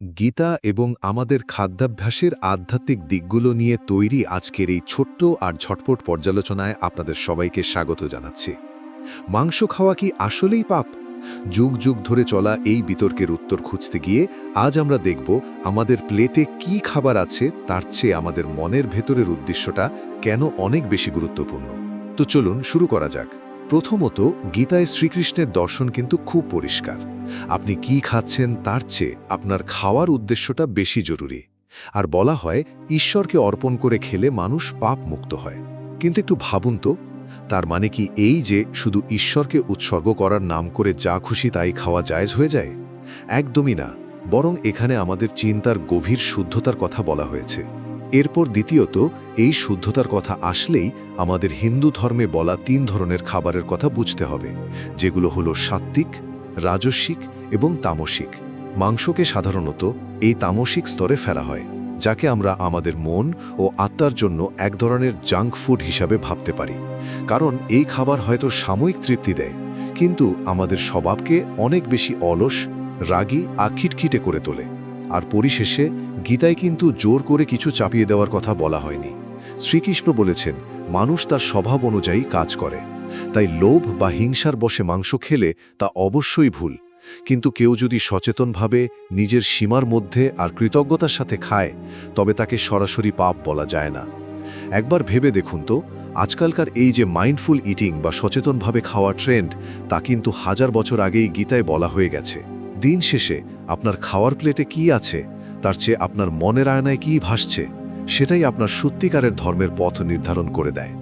গীতা এবং আমাদের খাদ্যাভ্যাসের আধ্যাত্মিক দিকগুলো নিয়ে তৈরি আজকের এই ছোট্ট আর ঝটপট পর্যালোচনায় আপনাদের সবাইকে স্বাগত জানাচ্ছি। মাংস খাওয়া কি আসলেই পাপ? যুগ যুগ ধরে চলা এই বিতর্কের উত্তর খুঁজতে গিয়ে আজ আমরা দেখব আমাদের প্লেটে কি খাবার আছে তার চেয়ে আমাদের মনের ভেতরের উদ্দেশ্যটা কেন অনেক বেশি গুরুত্বপূর্ণ। তো চলুন শুরু করা যাক। প্রথমত, গীতায় শ্রীকৃষ্ণের দর্শন কিন্তু খুব পরিষ্কার। আপনি কি খাচ্ছেন তার চেয়ে আপনার খাওয়ার উদ্দেশ্যটা বেশি জরুরি। আর বলা হয় ঈশ্বরকে অর্পণ করে খেলে মানুষ পাপ মুক্ত হয়। কিন্তু একটু ভাবুন তো, তার মানে কি এই যে শুধু ঈশ্বরকে উৎসর্গ করার নাম করে যা খুশি তাই খাওয়া জায়েজ হয়ে যায়? একদমই না, বরং এখানে আমাদের চিন্তার গভীর শুদ্ধতার কথা বলা হয়েছে। এরপর দ্বিতীয়ত, এই শুদ্ধতার কথা আসলেই আমাদের হিন্দু ধর্মে বলা ৩ ধরনের খাবারের কথা বুঝতে হবে, যেগুলো হলো সাত্ত্বিক, রাজস্বিক এবং তামসিক। মাংসকে সাধারণত এই তামসিক স্তরে ফেলা হয়, যাকে আমরা আমাদের মন ও আত্মার জন্য এক ধরনের জাঙ্ক ফুড হিসাবে ভাবতে পারি। কারণ এই খাবার হয়তো সাময়িক তৃপ্তি দেয়, কিন্তু আমাদের স্বভাবকে অনেক বেশি অলস, রাগী আর খিটখিটে করে তোলে। আর পরিশেষে গীতায় কিন্তু জোর করে কিছু চাপিয়ে দেওয়ার কথা বলা হয়নি। শ্রীকৃষ্ণ বলেছেন মানুষ তার স্বভাব অনুযায়ী কাজ করে, তাই লোভ বা হিংসার বশে মাংস খেলে তা অবশ্যই ভুল। কিন্তু কেউ যদি সচেতনভাবে নিজের সীমার মধ্যে আর কৃতজ্ঞতার সাথে খায়, তবে তাকে সরাসরি পাপ বলা যায় না। একবার ভেবে দেখুন তো, আজকালকার এই যে মাইন্ডফুল ইটিং বা সচেতনভাবে খাওয়ার ট্রেন্ড, তা কিন্তু হাজার বছর আগেই গীতায় বলা হয়ে গেছে। দিন শেষে আপনার খাওয়ার প্লেটে কি আছে তার চেয়ে আপনার মনের আয়নায় কি ভাসছে, সেটাই আপনার সত্যিকারের ধর্মের পথ নির্ধারণ করে দেয়।